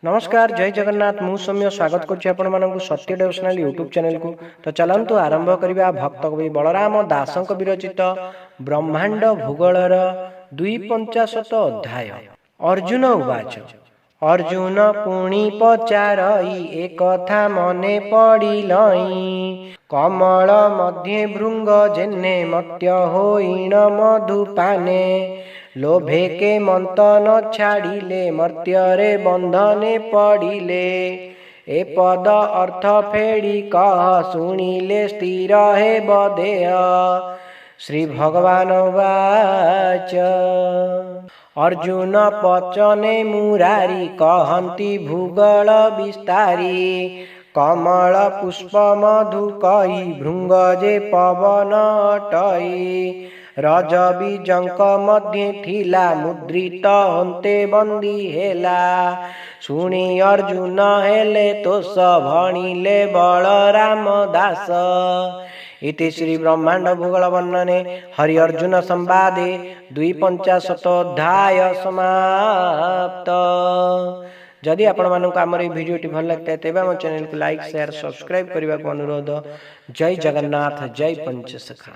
नमस्कार जय जगन्नाथ मु सौम्य स्वागत करूँ सत्य डेवोशनल यूट्यूब चैनल को। तो चलतु आरंभ करवा भक्त कवि बलराम दासक विरचित ब्रह्मांड भूगोलर 250 अध्याय। अर्जुन उवाच अर्जुन पुणी पचारई एक कथा मने पड़िलई कमल मध्ये भृंग जेने मत्य होइण मधुपाने लोभे के मंतन छाड़िले मर्त्यरे बंधने पड़िले ए पद अर्थ फेड़ी कह शुणिले स्थिर हे बदेह। श्री भगवान वाच अर्जुन पचने मुरारी कहंती भूगोल विस्तारी कमल पुष्प मधु कही भृंग जे पवन अटई रज बीजंक मध्ये थिला मुद्रित हंते बंदी हेला शुणी अर्जुन हेले तोष भणिले बलराम दास। इति श्री ब्रह्मांड भूगोल वर्णने हरि अर्जुन संवादे 250 अध्याय समाप्त। जदि आपण मानक आमर ये भिडियोटी भल लगता है तेज आम चैनल को लाइक शेयर सब्सक्राइब करने को अनुरोध। जय जगन्नाथ जय पंचसखा।